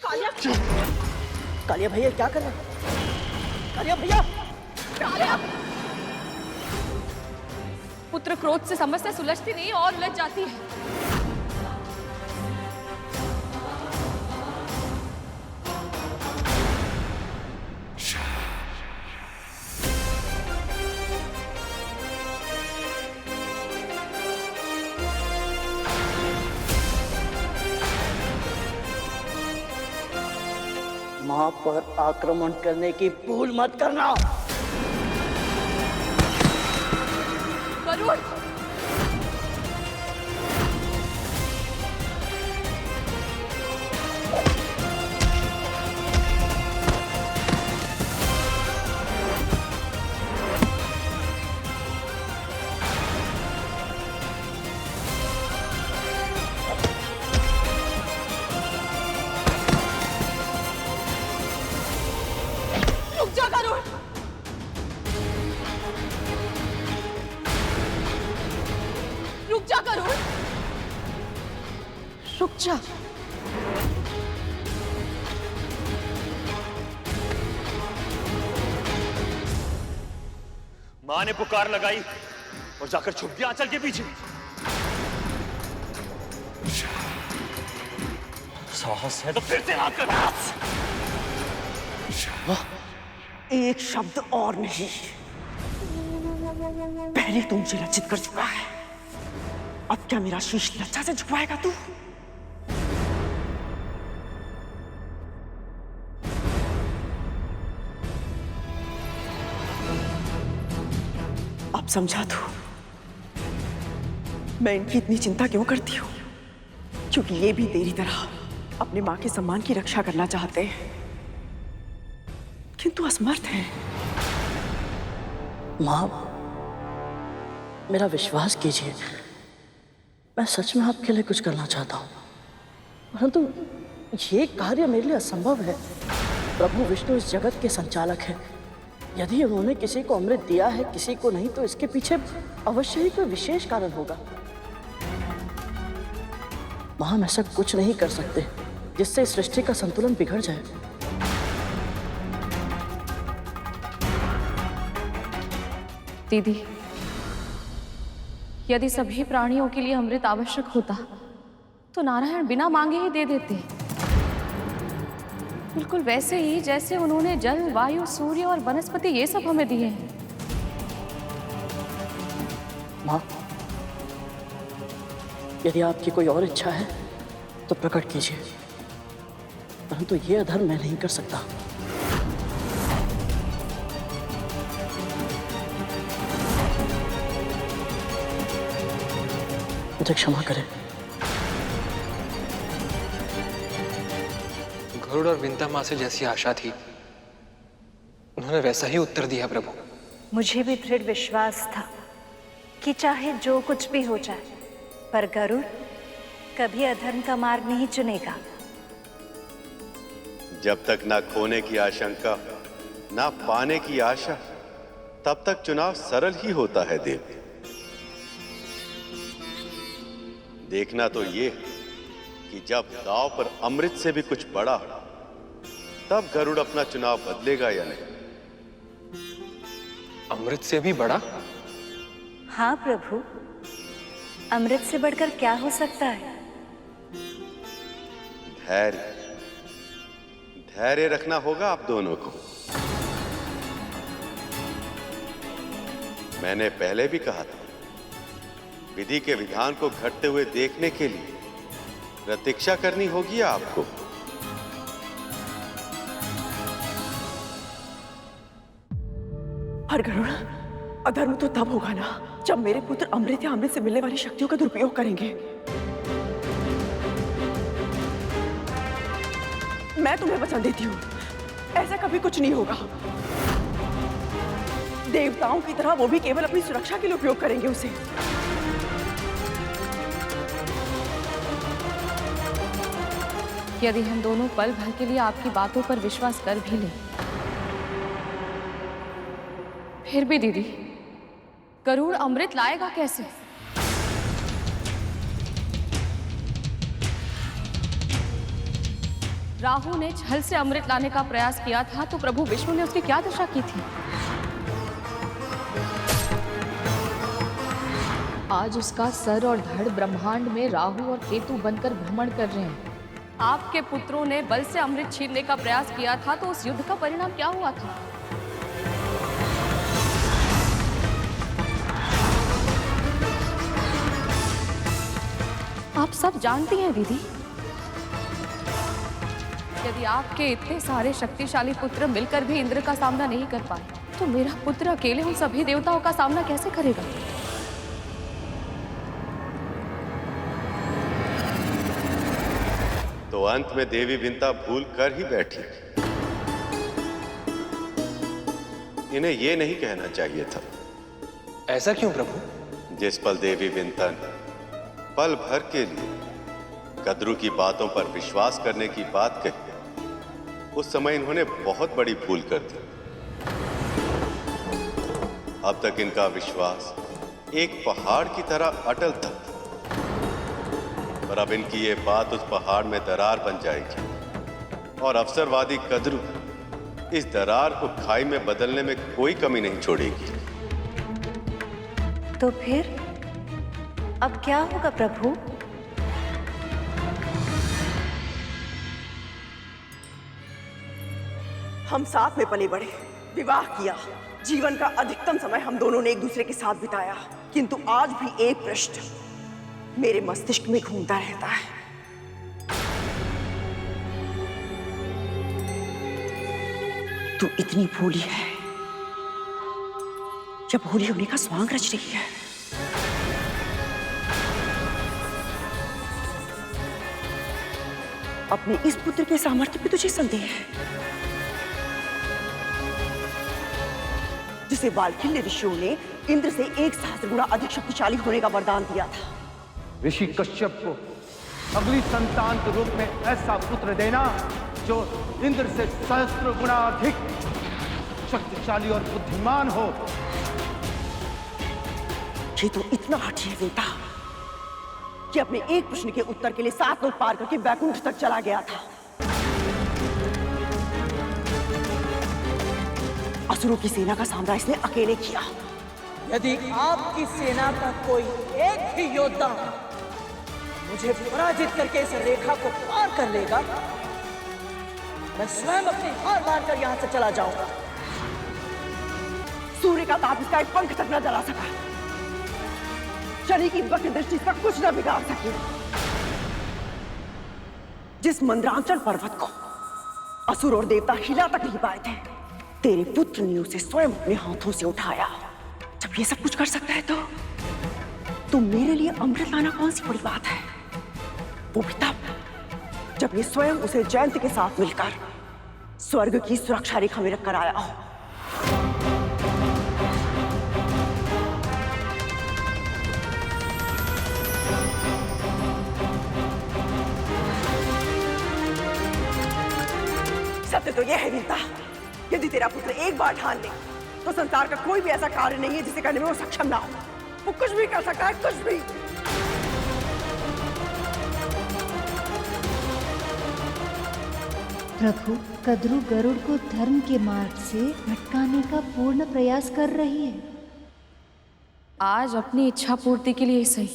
कालिया, कालिया भैया क्या कर रहे हैं? कालिया भैया, कालिया! पुत्र क्रोध से समस्या सुलझती नहीं और उलझ जाती है। मां पर आक्रमण करने की भूल मत करना। गरुड़! रुक जा गरुड़! रुक जा गरुड़! रुक जा। मां ने पुकार लगाई और जाकर छुप गया आंचल के पीछे। साहस है तो फिर से हाथ कर। एक शब्द और नहीं। पहले तू मुझे लज्जित कर चुका है, अब क्या मेरा शीश लज्जा से झुकवाएगा तू? अब समझा तू मैं इनकी इतनी चिंता क्यों करती हूँ? क्योंकि ये भी तेरी तरह अपने मां के सम्मान की रक्षा करना चाहते हैं, किंतु असमर्थ हैं। मां, मेरा विश्वास कीजिए, मैं सच में आपके लिए कुछ करना चाहता हूँ, परंतु ये कार्य मेरे लिए असंभव है। प्रभु विष्णु इस जगत के संचालक हैं। यदि उन्होंने किसी को अमृत दिया है, किसी को नहीं, तो इसके पीछे अवश्य ही कोई विशेष कारण होगा। मां, हम ऐसा कुछ नहीं कर सकते जिससे इस सृष्टि का संतुलन बिगड़ जाए। दीदी, यदि सभी प्राणियों के लिए अमृत आवश्यक होता तो नारायण बिना मांगे ही दे देते, बिल्कुल वैसे ही जैसे उन्होंने जल, वायु, सूर्य और वनस्पति ये सब हमें दिए हैं। मां, यदि आपकी कोई और इच्छा है तो प्रकट कीजिए, परंतु ये अधर्म मैं नहीं कर सकता। मुझे क्षमा करें। गरुड़ और विंता माँ से जैसी आशा थी, उन्होंने वैसा ही उत्तर दिया प्रभु। मुझे भी दृढ़ विश्वास था कि चाहे जो कुछ भी हो जाए, पर गरुड़ कभी अधर्म का मार्ग नहीं चुनेगा। जब तक ना खोने की आशंका, ना पाने की आशा, तब तक चुनाव सरल ही होता है देव। देखना तो ये कि जब दांव पर अमृत से भी कुछ बड़ा, तब गरुड़ अपना चुनाव बदलेगा या नहीं। अमृत से भी बड़ा? हाँ प्रभु, अमृत से बढ़कर क्या हो सकता है? धैर्य, धैर्य रखना होगा आप दोनों को। मैंने पहले भी कहा था, विधि के विधान को घटते हुए देखने के लिए प्रतीक्षा करनी होगी आपको। पर गरुड़, अधर्म तो तब होगा ना जब मेरे पुत्र अमृत या अमृत से मिलने वाली शक्तियों का दुरुपयोग करेंगे। मैं तुम्हें वचन देती हूँ, ऐसा कभी कुछ नहीं होगा। देवताओं की तरह वो भी केवल अपनी सुरक्षा के लिए उपयोग करेंगे उसे। यदि हम दोनों पल भर के लिए आपकी बातों पर विश्वास कर भी लें, फिर भी दीदी, गरुड़ अमृत लाएगा कैसे? राहु ने छल से अमृत लाने का प्रयास किया था तो प्रभु विष्णु ने उसकी क्या दशा की थी? आज उसका सर और धड़ ब्रह्मांड में राहु और केतु बनकर भ्रमण कर रहे हैं। आपके पुत्रों ने बल से अमृत छीनने का प्रयास किया था तो उस युद्ध का परिणाम क्या हुआ था? आप सब जानती हैं दीदी। यदि आपके इतने सारे शक्तिशाली पुत्र मिलकर भी इंद्र का सामना नहीं कर पाए तो मेरा पुत्र अकेले उन सभी देवताओं का सामना कैसे करेगा? तो अंत में देवी विंता भूल कर ही बैठी। इन्हें यह नहीं कहना चाहिए था। ऐसा क्यों प्रभु? जिस पल देवी विंता ने पल भर के लिए कद्रू की बातों पर विश्वास करने की बात कही, उस समय इन्होंने बहुत बड़ी भूल कर दी। अब तक इनका विश्वास एक पहाड़ की तरह अटल था, पर अब इनकी ये बात उस पहाड़ में दरार बन जाएगी और अवसरवादी कद्रू इस दरार को खाई में बदलने में कोई कमी नहीं छोड़ेगी। तो फिर अब क्या होगा प्रभु? हम साथ में पले बढ़े, विवाह किया, जीवन का अधिकतम समय हम दोनों ने एक दूसरे के साथ बिताया, किंतु आज भी एक प्रश्न मेरे मस्तिष्क में घूमता रहता है। तू इतनी भोली है या भोली होने का स्वांग रच रही है? अपने इस पुत्र के सामर्थ्य पे तुझे संदेह है, जिसे वाल्खिल्य ऋषियों ने इंद्र से 1 सहस्त्र गुना अधिक शक्तिशाली होने का वरदान दिया था। ऋषि कश्यप को अगली संतान के रूप में ऐसा पुत्र देना जो इंद्र से सहस्त्र गुना अधिक शक्तिशाली और बुद्धिमान हो। ये तो इतना हठी है बेटा कि अपने एक प्रश्न के उत्तर के लिए 7 लोक पार करके वैकुंठ तक चला गया था। असुरों की सेना का सामना इसने अकेले किया। यदि आपकी सेना का कोई एक भी योद्धा मुझे पराजित करके इस रेखा को पार कर लेगा, मैं स्वयं अपनी हार मानकर यहां से चला जाऊंगा। सूर्य का ताप इसका एक पंख तक न जला सका, शनि की वक्र दृष्टि इसका कुछ न बिगाड़ सकी। जिस मंद्रांचल पर्वत को असुर और देवता हिला तक नहीं पाए थे, तेरे पुत्र ने उसे स्वयं अपने हाथों से उठाया। जब ये सब कुछ कर सकता है तो मेरे लिए अमृत लाना कौन सी बड़ी बात है? वो भी तब जब ये स्वयं उसे जयंत के साथ मिलकर स्वर्ग की सुरक्षा रेखा में रखकर आया हो। सत्य तो यह है वीरता, यदि तेरा पुत्र एक बार ठान ले तो संसार का कोई भी ऐसा कार्य नहीं है जिसे करने में वो सक्षम ना हो। वो कुछ भी कर सकता है, कुछ भी। प्रभु, कद्रू गरुड़ को धर्म के मार्ग से भटकाने का पूर्ण प्रयास कर रही है। आज अपनी इच्छा पूर्ति के लिए सही,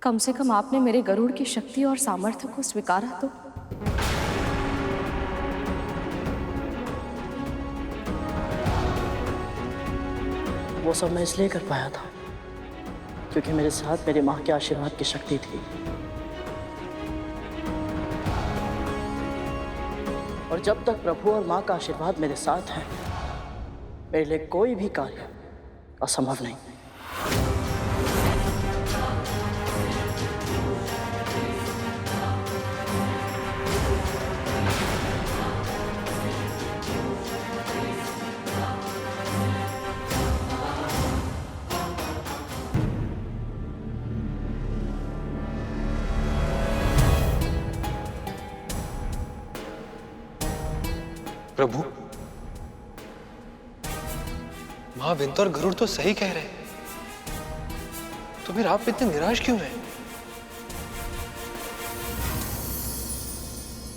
कम से कम आपने मेरे गरुड़ की शक्ति और सामर्थ्य को स्वीकारा तो। वो सब मैं इसलिए कर पाया था क्योंकि मेरे साथ मेरी माँ के आशीर्वाद की शक्ति थी, और जब तक प्रभु और माँ का आशीर्वाद मेरे साथ है, मेरे लिए कोई भी कार्य असंभव नहीं। प्रभु, मां विंता और गरुड़ तो सही कह रहे हैं, तो फिर आप इतने निराश क्यों हैं?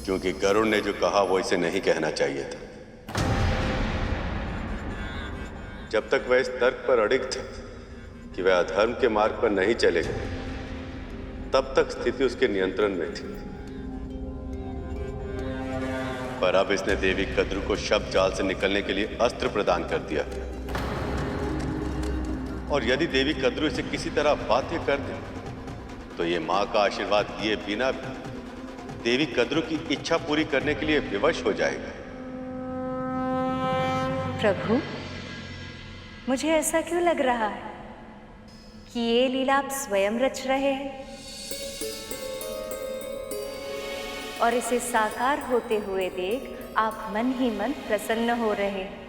क्योंकि गरुड़ ने जो कहा वो इसे नहीं कहना चाहिए था। जब तक वह इस तर्क पर अड़िग था कि वह अधर्म के मार्ग पर नहीं चलेगा, तब तक स्थिति उसके नियंत्रण में थी। पर अब इसने देवी कद्रू को शब्द जाल से निकलने के लिए अस्त्र प्रदान कर दिया। और यदि देवी कद्रू इसे किसी तरह बाध्य कर दे तो ये मां का आशीर्वाद दिए बिना भी देवी कद्रू की इच्छा पूरी करने के लिए विवश हो जाएगा। प्रभु, मुझे ऐसा क्यों लग रहा है कि ये लीला आप स्वयं रच रहे हैं और इसे साकार होते हुए देख आप मन ही मन प्रसन्न हो रहे हैं।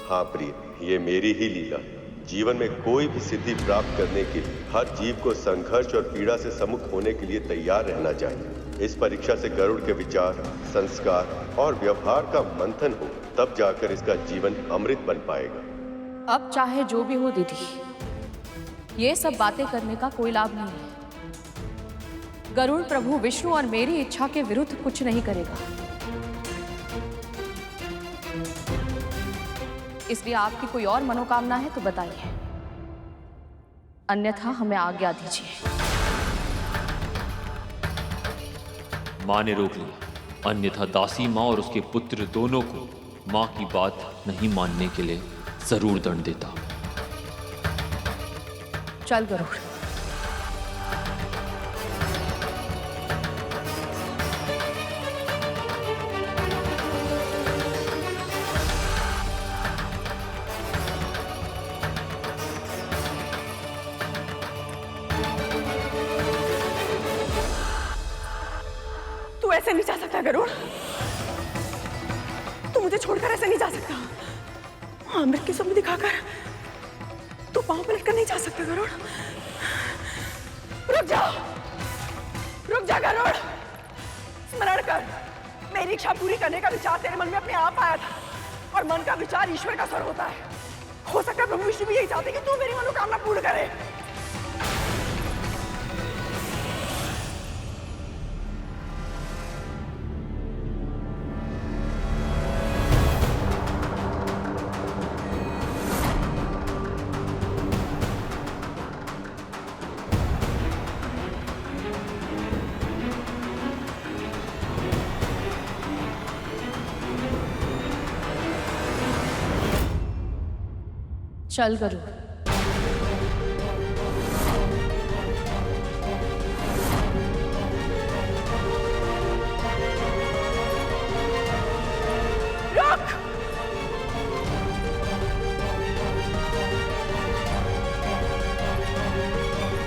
हाँ प्रिय, ये मेरी ही लीला। जीवन में कोई भी सिद्धि प्राप्त करने के लिए हर जीव को संघर्ष और पीड़ा से सम्मुख होने के लिए तैयार रहना चाहिए। इस परीक्षा से गरुड़ के विचार, संस्कार और व्यवहार का मंथन हो, तब जाकर इसका जीवन अमृत बन पाएगा। अब चाहे जो भी हो दीदी, ये सब बातें करने का कोई लाभ नहीं है। गरुड़ प्रभु विष्णु और मेरी इच्छा के विरुद्ध कुछ नहीं करेगा, इसलिए आपकी कोई और मनोकामना है तो बताइए, अन्यथा हमें आज्ञा दीजिए। मां ने रोक लिया, अन्यथा दासी मां और उसके पुत्र दोनों को मां की बात नहीं मानने के लिए जरूर दंड देता। चल गरुड़। तू ऐसे नहीं जा सकता गरुड़, तू मुझे छोड़कर ऐसे नहीं जा सकता। अमृत के स्वप्न दिखाकर तू पांव पलट कर नहीं जा सकता गरुड़। रुक जा गरुड़। स्मरण कर, मेरी इच्छा पूरी करने का विचार तेरे मन में अपने आप आया था और मन का विचार ईश्वर का स्वर होता है। हो सकता है प्रभु विष्णु भी यही चाहते कि तू मेरी मनोकामना पूर्ण करे। चल गरुड़।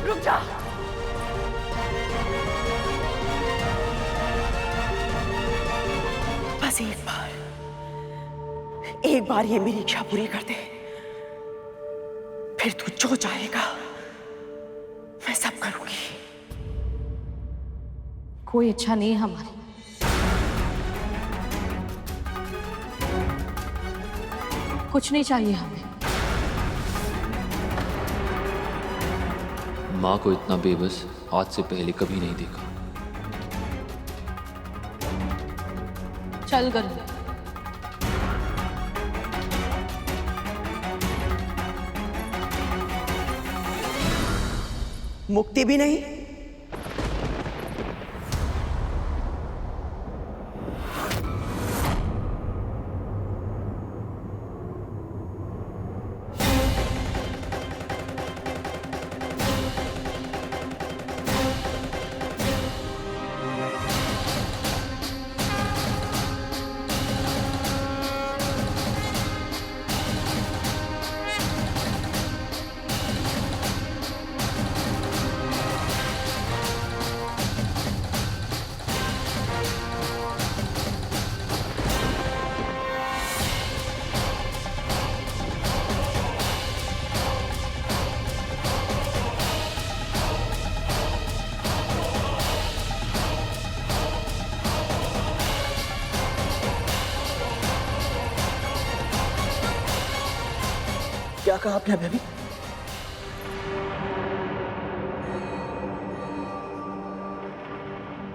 रुक जा। बस एक बार ये मेरी इच्छा पूरी कर दे, फिर तू जो चाहेगा मैं सब करूंगी। कोई इच्छा नहीं है हमारी। कुछ नहीं चाहिए हमें। मां को इतना बेबस आज से पहले कभी नहीं देखा। चल गरुड़। मुक्ति भी नहीं, क्या कहा आपने अभी?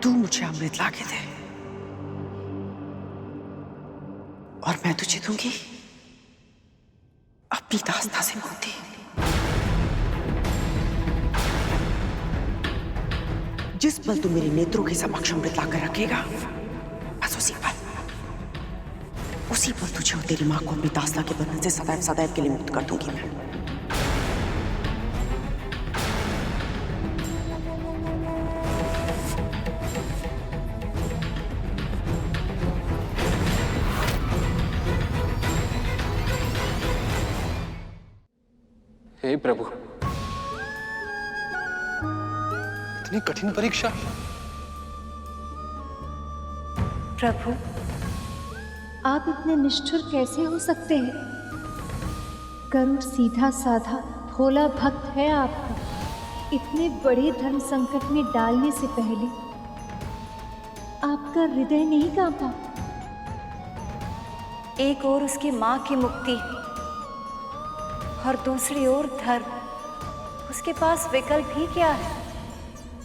तू मुझे अमृत लाके दे और मैं तुझे दूंगी अपनी दास्ता से मुक्ति। जिस पल तू मेरे नेत्रों के समक्ष अमृत लाकर रखेगा, बस उसी पल तुझे और तेरी मां को अपनी दास्ता के बंधन से सदैव सदैव के लिए मुक्त कर दूंगी मैं। हे प्रभु, इतनी कठिन परीक्षा। प्रभु, आप इतने निष्ठुर कैसे हो सकते हैं? गरुड़ सीधा साधा भोला भक्त है आपका। इतने बड़े धर्म संकट में डालने से पहले आपका हृदय नहीं कांपा? एक ओर उसकी मां की मुक्ति और दूसरी ओर धर्म। उसके पास विकल्प ही क्या है?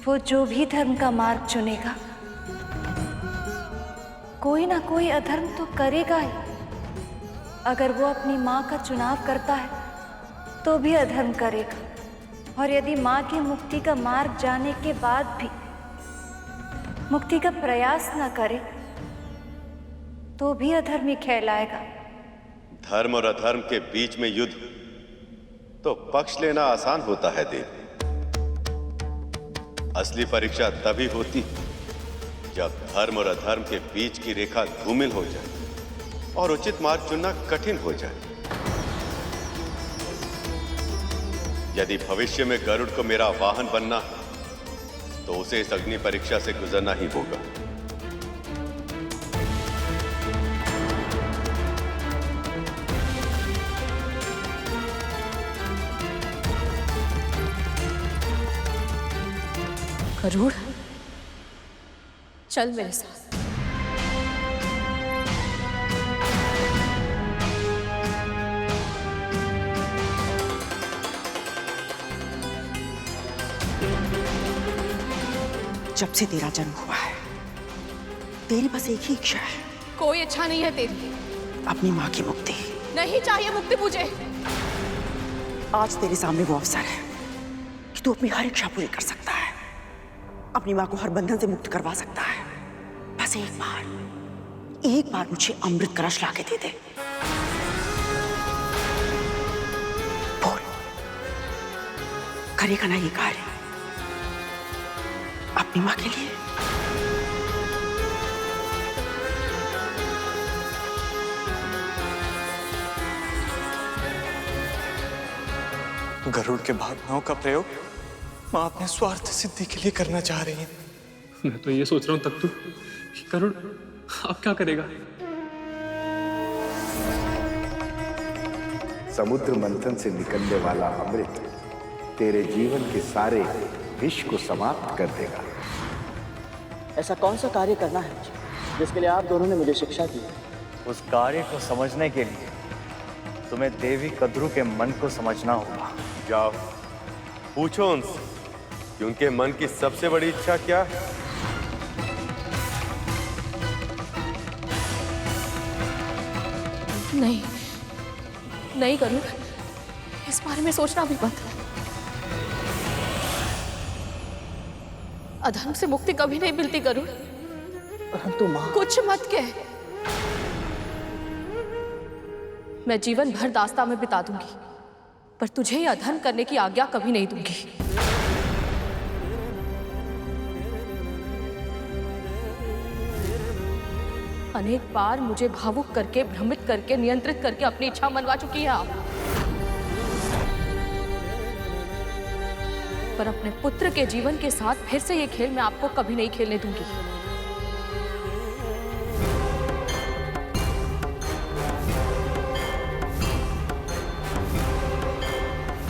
वो जो भी धर्म का मार्ग चुनेगा, कोई ना कोई अधर्म तो करेगा ही। अगर वो अपनी मां का चुनाव करता है तो भी अधर्म करेगा, और यदि मां की मुक्ति का मार्ग जाने के बाद भी मुक्ति का प्रयास न करे तो भी अधर्म ही कहलाएगा। धर्म और अधर्म के बीच में युद्ध तो पक्ष लेना आसान होता है देव। असली परीक्षा तभी होती जब धर्म और अधर्म के बीच की रेखा धूमिल हो जाए और उचित मार्ग चुनना कठिन हो जाए। यदि भविष्य में गरुड़ को मेरा वाहन बनना है तो उसे इस अग्नि परीक्षा से गुजरना ही होगा। गरुड़, चल मेरे साथ। जब से तेरा जन्म हुआ है तेरी बस एक ही इच्छा है। कोई इच्छा नहीं है तेरी। अपनी मां की मुक्ति। नहीं चाहिए मुक्ति मुझे। आज तेरे सामने वो अवसर है कि तू अपनी हर इच्छा पूरी कर सकता है, अपनी मां को हर बंधन से मुक्त करवा सकता है। बस एक बार मुझे अमृत कलश लाके दे दे। बोल, करेगा ना ये कार्य अपनी मां के लिए? गरुड़ के भावनाओं का प्रयोग मां अपने स्वार्थ सिद्धि के लिए करना चाह रही है। मैं तो ये सोच रहा हूं तब तो कि गरुड़ अब क्या करेगा? समुद्र मंथन से निकलने वाला अमृत तेरे जीवन के सारे विष को समाप्त कर देगा। ऐसा कौन सा कार्य करना है जिसके लिए आप दोनों ने मुझे शिक्षा दी? उस कार्य को समझने के लिए तुम्हें देवी कद्रू के मन को समझना होगा। जाओ पूछो उनसे कि उनके मन की सबसे बड़ी इच्छा क्या है। नहीं नहीं गरुड़, इस बारे में सोचना भी मत। अधर्म से मुक्ति कभी नहीं मिलती गरुड़। परंतु मां, कुछ मत कह। मैं जीवन भर दास्ता में बिता दूंगी, पर तुझे यह अधर्म करने की आज्ञा कभी नहीं दूंगी। अनेक बार मुझे भावुक करके, भ्रमित करके, नियंत्रित करके अपनी इच्छा मनवा चुकी है आप। पर अपने पुत्र के जीवन के साथ फिर से ये खेल मैं आपको कभी नहीं खेलने दूंगी।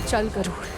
चल गरुड़।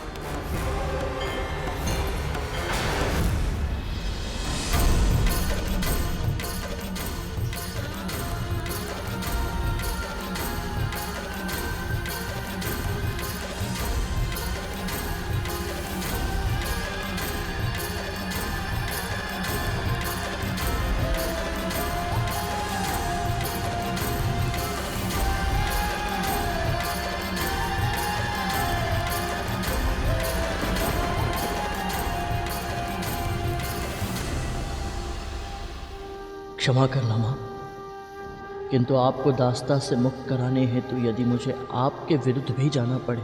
क्षमा करना माँ, किंतु आपको दास्ता से मुक्त कराने हेतु यदि मुझे आपके विरुद्ध भी जाना पड़े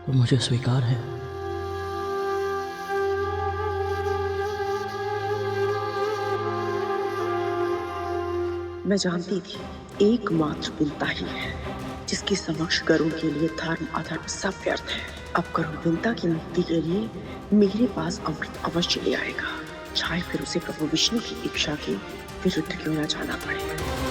तो मुझे स्वीकार है। मैं जानती थी एकमात्र विंता ही है जिसके समक्ष गरुड़ के लिए धर्म अधर्म सब व्यर्थ है। अब गरुड़ विंता की मुक्ति के लिए मेरे पास अमृत अवश्य ले आएगा, चाहे फिर उसे प्रभु विष्णु की इच्छा के विरुद्ध क्यों न जाना पड़े।